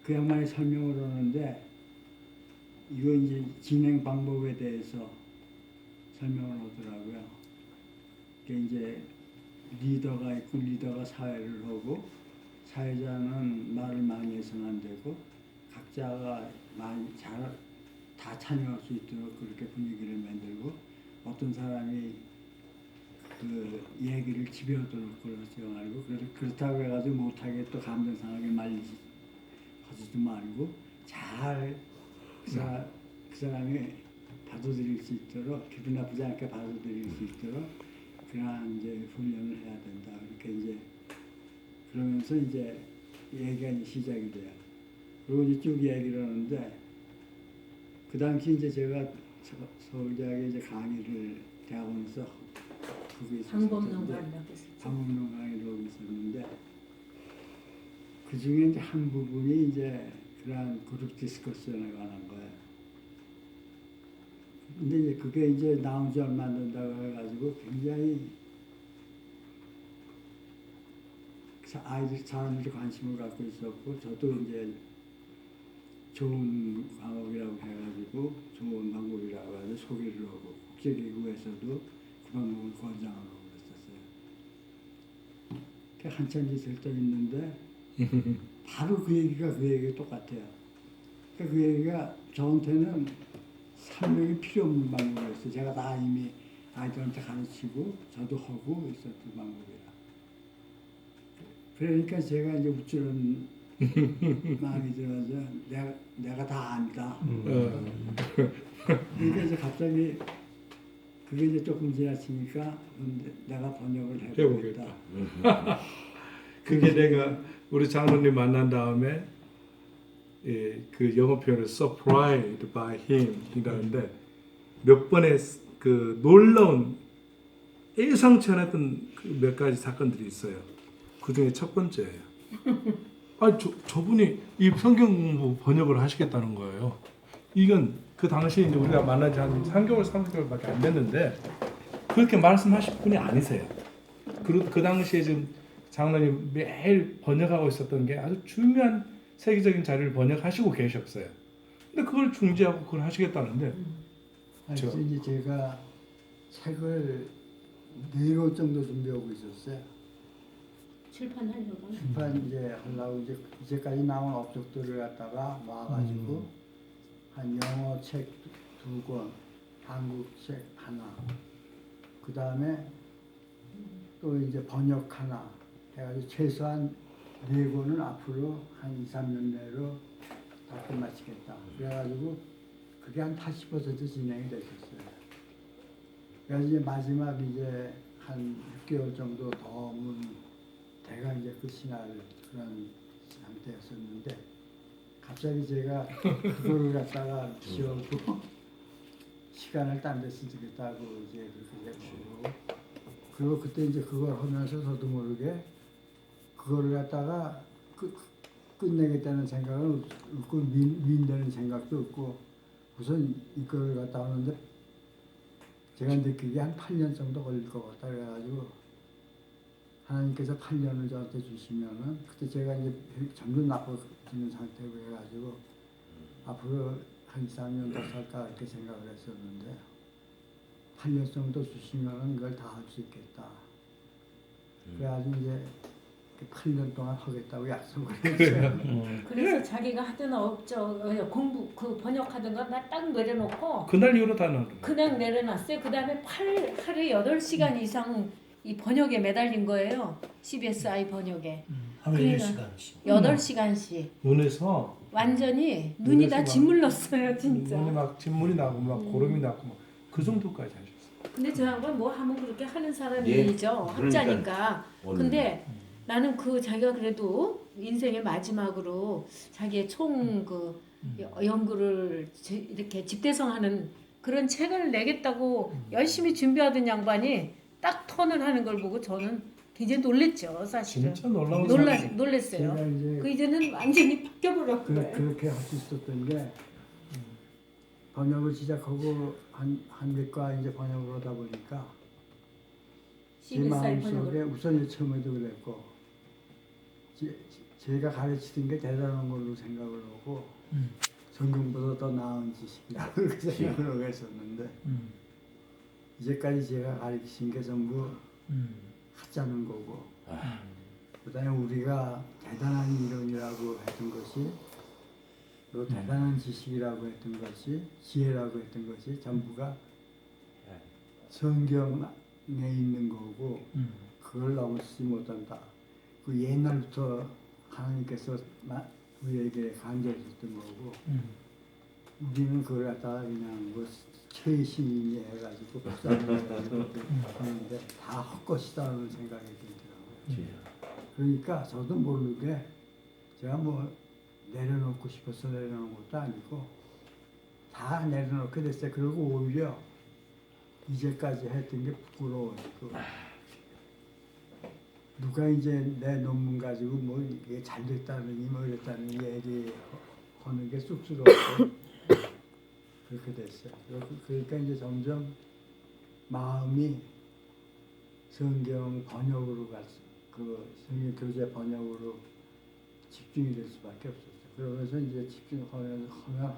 그 양반이 설명을 하는데 이거 이제 진행 방법에 대해서 설명을 하더라고요. 그게 이제 리더가 있고 리더가 사회를 하고 사회자는 말을 많이 해서는 안 되고 각자가 많이 다 참여할 수 있도록 그렇게 분위기를 만들고 어떤 사람이 그 얘기를 지배하도록 그러지 말고 그렇다고 해가지고 못하게 또 감정 상하게 말리지 하지도 말고 잘 그 사람이 받아들일 수 있도록 기분 나쁘지 않게 받아들일 수 있도록 그러한 이제 훈련을 해야 된다. 이렇게 이제 그러면서 이제 얘기가 이제 시작이 돼요. 그리고 이제 쭉 얘기를 하는데 그 당시 이제 제가 서울대학에 이제 강의를 대학원에서 하고 방법론가라고 했었죠. 방법론 강의를 하고 있었는데 그 중에 이제 한 부분이 이제 그러한 그룹 디스커션에 관한 거예요. 근데 이제 그게 이제 나온 지 얼마 안 된다고 해가지고 굉장히 사람들이 관심을 갖고 있었고 저도 이제 좋은 방법이라고 해가지고 좋은 방법이라고 해서 소개를 하고 국제기구에서도 그 방법을 권장하고 그랬었어요. 한참 있을 때 있는데 바로 그 얘기가 똑같아요. 그 얘기가 저한테는 설명이 필요 없는 방법이었어요. 제가 다 이미 아이들한테 가르치고 저도 하고 있었던 방법이라. 그러니까 제가 이제 우쭐한 마음이 들어서 내가 다 안다. 그러니까 이제 갑자기 그게 이제 조금 지나치니까 내가 번역을 해보겠다. 그게 내가 우리 장로님 만난 다음에 그 영어 표현을 surprised by him 이라는데 몇 번의 그 놀라운 예상치 않았던 그 몇 가지 사건들이 있어요. 그 중에 첫 번째예요. 저분이 이 성경 공부 번역을 하시겠다는 거예요. 이건 그 당시에 이제 우리가 만난 지 한 3개월, 3개월밖에 안 됐는데 그렇게 말씀하실 분이 아니세요. 그 당시에 지금 장로님 매일 번역하고 있었던 게 아주 중요한 세계적인 자료를 번역하시고 계셨어요. 근데 그걸 중지하고 그걸 하시겠다는데. 그래서 이제 제가 책을 4권 정도 준비하고 있었어요. 출판하려고. 출판 이제 하려고 이제까지 나온 업적들을 갖다가 모아가지고 한 영어 책 2권, 한국 책 하나, 그 다음에 또 이제 번역 하나 해가지고 최소한 4권은 앞으로 한 2, 3년 내로 다 끝마치겠다. 그래가지고 그게 한 80% 진행이 됐었어요. 그래서 이제 마지막 이제 한 6개월 정도 더 대강 이제 끝이 날 그런 상태였었는데 갑자기 제가 그거를 갖다가 지우고 시간을 딴 데 쓰겠다고 이제 그렇게 되고 그리고 그때 이제 그걸 하면서 저도 모르게 그거를 갖다가 끝내겠다는 생각은 없고 미인다는 생각도 없고 우선 이거를 갖다 하는데 제가 느끼기에 한 8년 정도 걸릴 것 같다 그래가지고 하나님께서 8년을 저한테 주시면은 그때 제가 이제 점점 나빠지는 상태고 해가지고 앞으로 한 2, 3년 더 살까 이렇게 생각을 했었는데 8년 정도 주시면은 이걸 다 할 수 있겠다. 그래가지고 이제 8년 동안 하겠다고 약속을 했어요. 그래서 자기가 하던 업적 공부 그 번역하던 거 나 딱 내려놓고 그날 이후로 다 나오는 거예요. 그냥 내려놨어요. 그 다음에 하루에 8시간 이상 이 번역에 매달린 거예요. CBSI 번역에. 하루에 그러니까 10시간씩. 8시간씩. 눈에서 완전히 눈이 다 막 짓물렀어요, 진짜. 눈에 막 진물이 나고 막 고름이 나고 막 그 정도까지 하셨어요. 근데 저 양반 뭐 하면 그렇게 하는 예, 사람이죠. 그러니까. 학자니까. 근데 나는 그 자기가 그래도 인생의 마지막으로 자기의 총 그 연구를 이렇게 집대성하는 그런 책을 내겠다고 열심히 준비하던 양반이 딱 턴을 하는 걸 보고 저는 굉장히 놀랬죠, 사실은. 진짜 놀라운 놀랬어요. 제가 이제 그 이제는 완전히 바뀌어버렸고요. 그렇게 할 수 있었던 게 번역을 시작하고 한국과 이제 번역을 하다 보니까 제 CBSI 마음속에 번역을. 우선 처음에도 그랬고 제가 가르치는 게 대단한 걸로 생각을 하고 성경보다 더 나은 지식이라고 그렇게 생각을 하고 했었는데 이제까지 제가 가르친 게 전부 하자는 거고 그다음에 우리가 대단한 이론이라고 했던 것이 또 대단한 지식이라고 했던 것이 지혜라고 했던 것이 전부가 성경에 있는 거고 그걸 넘어서지 못한다. 그 옛날부터 하나님께서 우리에게 간주해줬던 거고 우리는 그걸 갖다가 그냥 뭐 최신이 해가지고 복사해가지고 하는데 다 헛것이다는 생각이 들더라고요. 그러니까 저도 모르게 제가 뭐 내려놓고 싶어서 내려놓은 것도 아니고 다 내려놓게 됐어요. 그리고 오히려 이제까지 했던 게 부끄러워지고 누가 이제 내 논문 가지고 뭐 이게 잘 됐다느니 뭐 이랬다느니 얘기하는 게 쑥스러워서 그렇게 됐어요. 그러니까 이제 점점 마음이 성경 번역으로 그 성경 교재 번역으로 집중이 될 수밖에 없었어요. 그러면서 이제 집중하면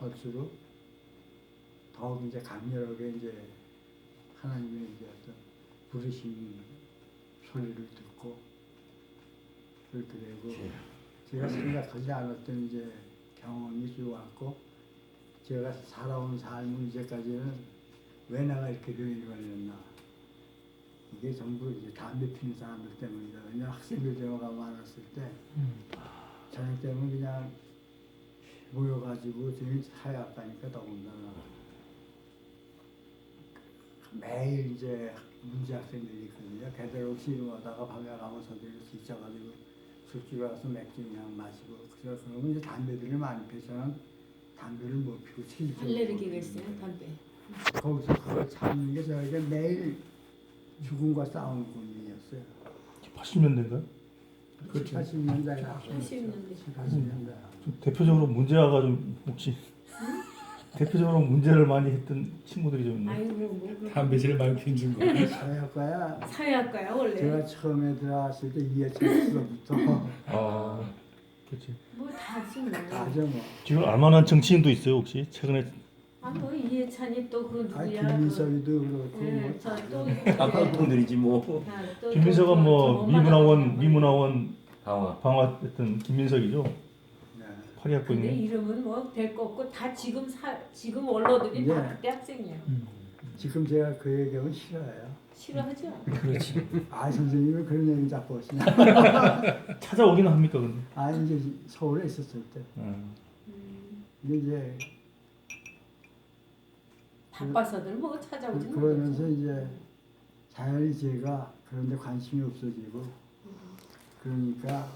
할수록 더욱 이제 강렬하게 이제 하나님의 이제 어떤 부르신 소리를 듣고 그렇게 되고 제가 생각하지 않았던 이제 경험이 좋았고 제가 살아온 삶은 이제까지는 왜 내가 이렇게 되어버렸나 이게 전부 이제 담배 피는 사람들 때문이다. 왜냐면 학생들 대화가 많았을 때 저녁 때문에 그냥 모여가지고 저희 사회학과니까 더군다나 매일 이제 문제 학생들이 있거든요. 걔들 씨름하다가 밤에 가면서들 지쳐가지고 술집에 가서 맥주 그냥 마시고 그러면 이제 담배들을 많이 피워서는 담배를 못 피우고 실수. 알레르기가 있어요 담배. 거기서 그걸 참는 게 저에게 매일 죽음과 싸우는 고민이었어요. 80년대인가요? 그렇죠. 80년대야. 80년대. 80년대. 대표적으로 문제아가 좀 혹시 대표적으로 문제를 많이 했던 친구들이 좀 있나요? 아이고 뭐 담배 제일 많이 피운 거. 사회학과야. 사회학과야 원래. 제가 처음에 들어갔을 때 이해찬 씨부터 아, 그렇지. 뭐다 지금 다죠 뭐. 지금 알만한 정치인도 있어요 혹시 최근에? 아뭐 이해찬이 또 그 아니 누구야? 김민석이도 그렇고 네, 뭐 저또 깡통들이지 뭐. 김민석은 뭐 미문학원 방화. 방화했던 김민석이죠. 네. 파리 학교 근데 있는. 이름은 뭐 될 거 없고 다 지금 원로들이 다 네. 그때 학생이에요. 지금 제가 그 얘기하면 싫어요. 싫어하죠? 그렇지. 아 선생님은 그런 얘기 자꾸 하시냐. 찾아오긴 합니까 근데? 아 이제 서울에 있었을 때 근데 이제 바빠서들 뭐 찾아오지는 그러면서 못하죠. 이제 자연히 제가 그런데 관심이 없어지고 그러니까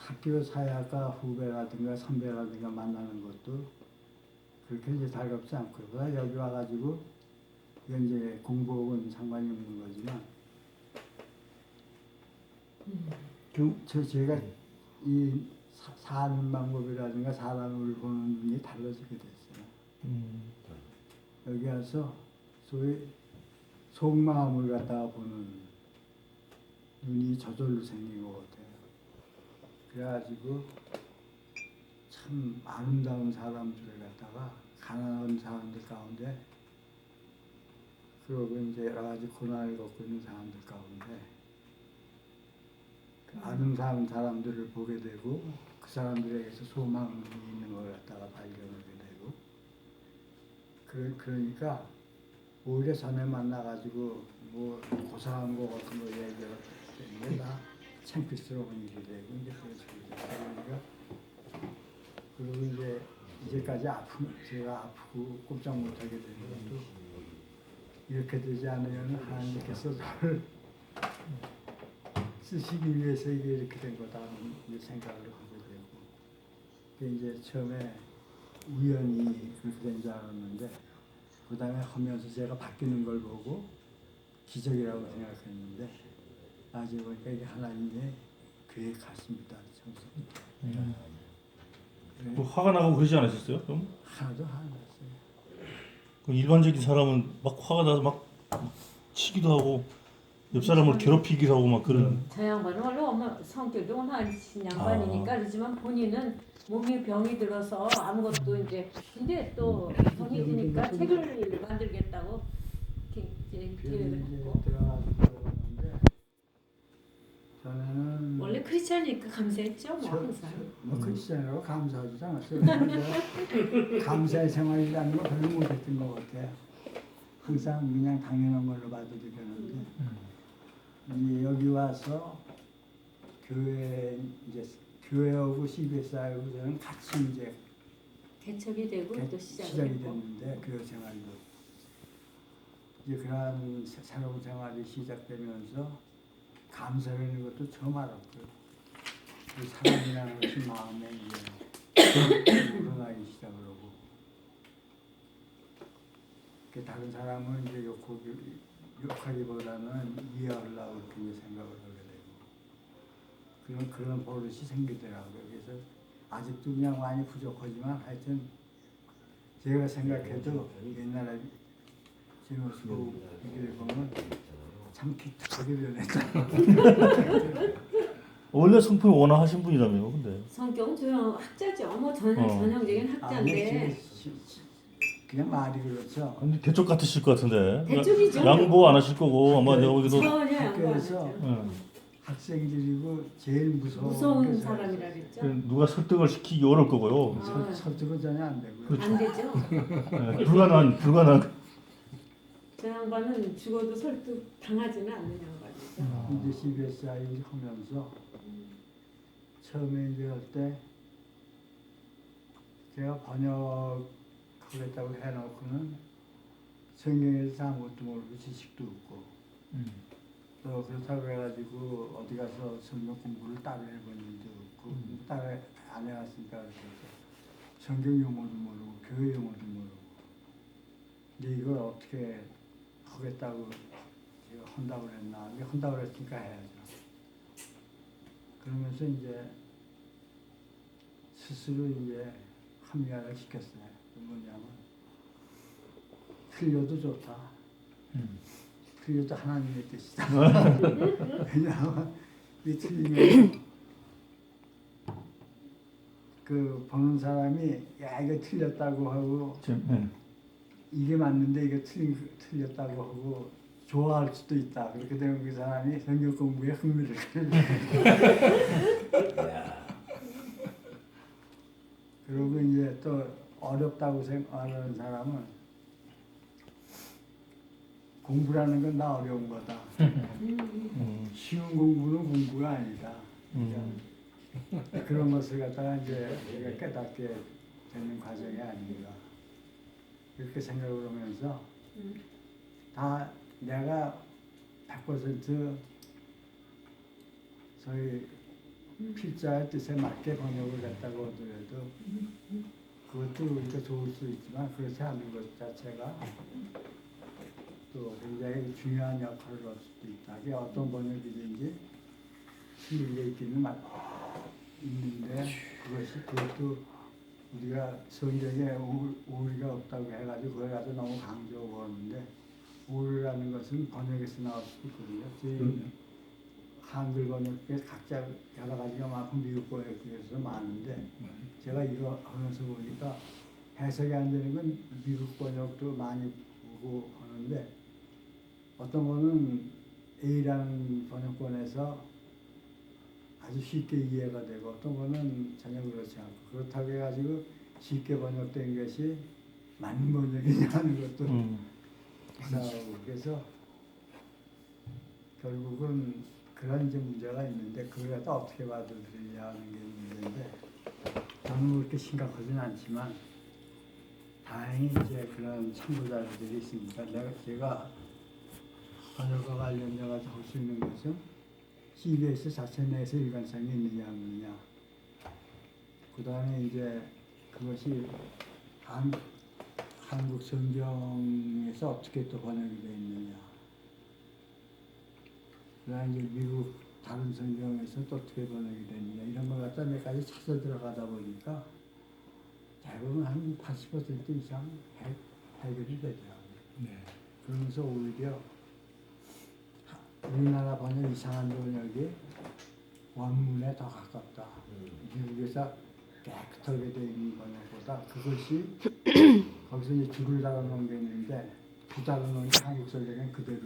학교 사회학과 후배라든가 선배라든가 만나는 것도 그렇게 이제 달갑지 않고 그러다 여기 와가지고 이건 이제 공부하고는 상관이 없는 거지만 제가 이 사는 방법이라든가 사람을 보는 눈이 달라지게 됐어요. 여기 와서 소위 속마음을 갖다가 보는 눈이 저절로 생긴 것 같아요. 그래가지고 참 아름다운 사람들을 갖다가 가난한 사람들 가운데 그리고 이제 여러 가지 고난을 겪고 있는 사람들 가운데 그 아름다운 사람들을 보게 되고 그 사람들에게서 소망이 있는 걸 갖다가 발견하게 되고 그러니까 오히려 전에 만나가지고 뭐 고상한 거 같은 거 얘기하는 게 다 창피스러운 일이 되고 이제 그러니까 그리고 이제까지 제가 아프고 꼼짝 못하게 되는 것도 이렇게 되지 않으면 하나님께서 저를 쓰시기 위해서 이게 이렇게 된 거다는 생각을 하게 되고 그게 이제 처음에 우연히 그렇게 된 줄 알았는데 그 다음에 하면서 제가 바뀌는 걸 보고 기적이라고 생각했는데 나중에 보니까 이게 하나님의 계획 같습니다. 뭐 화가 나고 그러지 않으셨어요? 좀? 하나도 안 났어요. 그 일반적인 사람은 막 화가 나서 막 치기도 하고 옆 사람을 괴롭히기도 하고 막 그런. 저 양반은 원래 엄마 성격도 원하신 양반이니까 그렇지만 본인은 몸에 병이 들어서 아무것도 이제 근데 또 병이 드니까 책을 만들겠다고 이제 계획을 이제 했고 들어가서 그러는데 전에는 원래 크리스찬이니까 감사했죠 뭐 항상. 뭐 크리스천이라고 감사하지도 않았어요. 내가 감사의 생활이라는 걸 별로 못했던 것 같아요. 항상 그냥 당연한 걸로 받아들였는데 이제 여기 와서 교회하고 CBS하고 저는 같이 이제 개척이 되고 또 시작이 시작이 되고 됐는데 교회 생활도 이제 그러한 새로운 생활이 시작되면서 감사라는 것도 처음 알았고요. 그 사랑이라는 것이 마음에 이제 우러나기 시작을 하고 그 다른 사람은 이제 욕하기보다는 이해하려고 그렇게 이제 생각을 하게 되고 그런 버릇이 생기더라고요. 그래서 아직도 그냥 많이 부족하지만 하여튼 제가 생각해도 옛날에 제 모습 이렇게 보면 참 기특하게 변했다. 원래 성품이 워낙 하신 분이라며요, 근데. 성격은 조용 학자죠. 뭐 전형적인 학자인데 그냥 말이 그렇죠. 근데 대쪽 같으실 것 같은데. 대쪽이죠. 양보 안 하실 거고 아마 내가 보기에도. 전혀 양보 안 학교에서 하죠. 학생들이고 제일 무서운 사람이라 그랬죠. 누가 설득을 시키기 어려울 거고요. 설득은 전혀 안 되고요. 그렇죠. 안 되죠. 네, 불가능한. 저 양반은 죽어도 설득 당하지는 않는 양반이죠. 이제 CBS 아이 하면서 처음에 이제 할 때 제가 번역하겠다고 해놓고는 성경에서 아무것도 모르고 지식도 없고 또 그렇다고 해가지고 어디 가서 성경 공부를 따로 해본 일도 없고 따로 안 해왔으니까 그래서 성경 용어도 모르고 교회 용어도 모르고 근데 이걸 어떻게 하겠다고 제가 한다고 그랬나 이게 한다고 그랬으니까 해야죠. 그러면서 이제 스스로 이제 합리화를 시켰어요. 뭐냐면 틀려도 좋다. 틀려도 하나님의 뜻이다. 왜냐하면 이 틀리면 그 보는 사람이 야 이거 틀렸다고 하고 이게 맞는데 이거 틀렸다고 하고 좋아할 수도 있다. 그렇게 되면 그 사람이 성경 공부에 흥미를 그리고 이제 또 어렵다고 생각하는 사람은 공부라는 건 나 어려운 거다. 쉬운 공부는 공부가 아니다. 그러니까 그런 것을 갖다가 이제 우리가 깨닫게 되는 과정이 아닌가. 이렇게 생각을 하면서 다 내가 100% 저희 필자의 뜻에 맞게 번역을 했다고 하더라도 그것도 우리가 좋을 수 있지만 그렇지 않은 것 자체가 또 굉장히 중요한 역할을 할 수도 있다. 이게 어떤 번역이든지 일리가 있기는 있는데 그것도 우리가 성경에 오류가 없다고 해가지고 그걸 가지고 너무 강조하고 하는데 오류라는 것은 번역에서 나올 수도 있거든요. 저희 한글 번역에 각자 여러 가지가 많고 미국 번역 중에서 많은데 제가 이거 하면서 보니까 해석이 안 되는 건 미국 번역도 많이 보고 하는데 어떤 거는 A라는 번역본에서 아주 쉽게 이해가 되고 어떤 거는 전혀 그렇지 않고 그렇다고 해가지고 쉽게 번역된 것이 맞는 번역이냐 하는 것도 나오고 그래서 결국은 그런 이제 문제가 있는데 그걸 갖다 어떻게 받아들이냐 하는 게 문제인데 저는 그렇게 심각하진 않지만 다행히 이제 그런 참고자들이 있으니까 제가 번역과 관련돼 가지고 할 수 있는 것은 CBS 자체 내에서 일관성이 있느냐 없느냐 그 다음에 이제 그것이 한국 성경에서 어떻게 또 번역이 되어 있느냐 그 다음에 이제 미국 다른 성경에서 또 어떻게 번역이 되느냐 이런 걸 갖다 몇 가지 찾아 들어가다 보니까 대부분 한 80% 이상 해결이 되더라고요. 네. 그러면서 오히려 우리나라 번역 이상한 번역이 원문에 더 가깝다. 미국에서 깨끗하게 되어 있는 번역보다 그것이 거기서 이제 줄을 달아놓은 게 있는데 줄 달아놓은 게 한국 설명은 그대로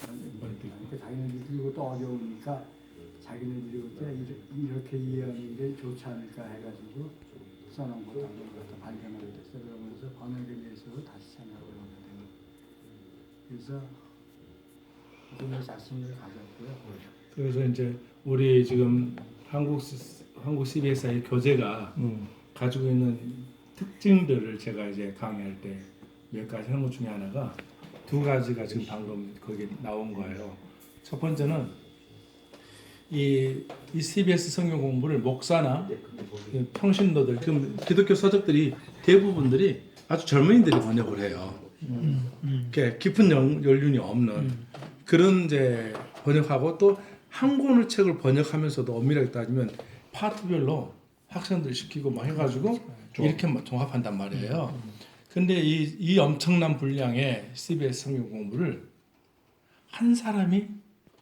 그러니까 자기네들이 이것도 어려우니까 자기네들이 그때 이렇게 이해하는 게 좋지 않을까 해가지고 써놓은 것도 한번 갖다 발견하게 됐어요. 그러면서 번역에 대해서도 다시 생각을 하게 되는. 그래서 그런 자신을 가졌고요. 그래서 이제 우리 지금 한국 CBS의 교재가 가지고 있는 특징들을 제가 이제 강의할 때 몇 가지 하는 것 중에 하나가 두 가지가 지금 방금 거기 나온 거예요. 첫 번째는 이 CBS 성경 공부를 목사나 평신도들, 그 기독교 서적들이 대부분들이 아주 젊은이들이 번역을 해요. 이렇게 깊은 연륜이 없는 그런 이제 번역하고 또 한 권의 책을 번역하면서도 엄밀하게 따지면 파트별로 학생들 시키고 막 해가지고 이렇게 막 종합한단 말이에요. 근데 이 엄청난 분량의 CBS 성경 공부를 한 사람이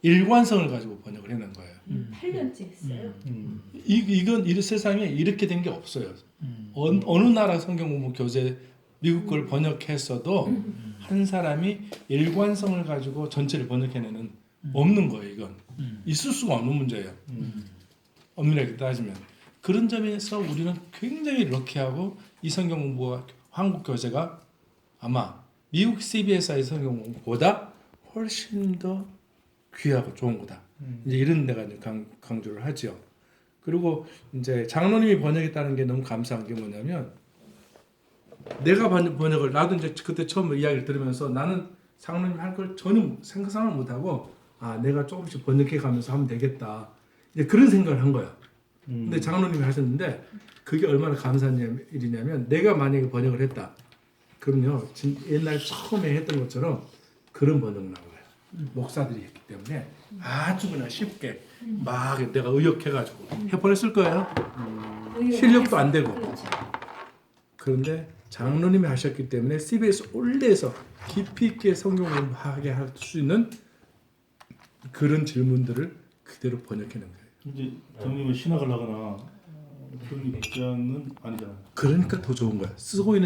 일관성을 가지고 번역을 해낸 거예요. 8년째 했어요. 이건 이 세상에 이렇게 된 게 없어요. 어느 나라 성경 공부 교재 미국 걸 번역했어도 한 사람이 일관성을 가지고 전체를 번역해내는 없는 거예요. 이건 있을 수가 없는 문제예요. 엄밀하게 따지면 그런 점에서 우리는 굉장히 럭키하고 이 성경 공부가 한국 교재가 아마 미국 CBS의 성경 공부보다 훨씬 더 귀하고 좋은 거다. 이제 이런 데가 이제 강조를 하죠. 그리고 이제 장로님이 번역했다는 게 너무 감사한 게 뭐냐면 내가 번역을 나도 이제 그때 처음 이야기를 들으면서 나는 장로님 할 걸 전혀 생각을 못 하고 내가 조금씩 번역해 가면서 하면 되겠다. 이제 그런 생각을 한 거야. 근데 장로님이 하셨는데 그게 얼마나 감사한 일이냐면 내가 만약에 번역을 했다. 그럼요. 옛날 처음에 했던 것처럼 그런 번역을 나와요. 목사들이 했기 때문에 아주 그냥 쉽게 막 내가 의역해가지고 해버렸을 거예요. 실력도 안 되고. 그렇죠. 그런데 장로님이 하셨기 때문에 CBS 올레에서 깊이 있게 성경 공부하게 할 수 있는 그런 질문들을 그대로 번역해낸 거예요. 이제 장님은 신학을 하거나 그런 입장은 아니잖아요. 그러니까 더 좋은 거야. 쓰고 있는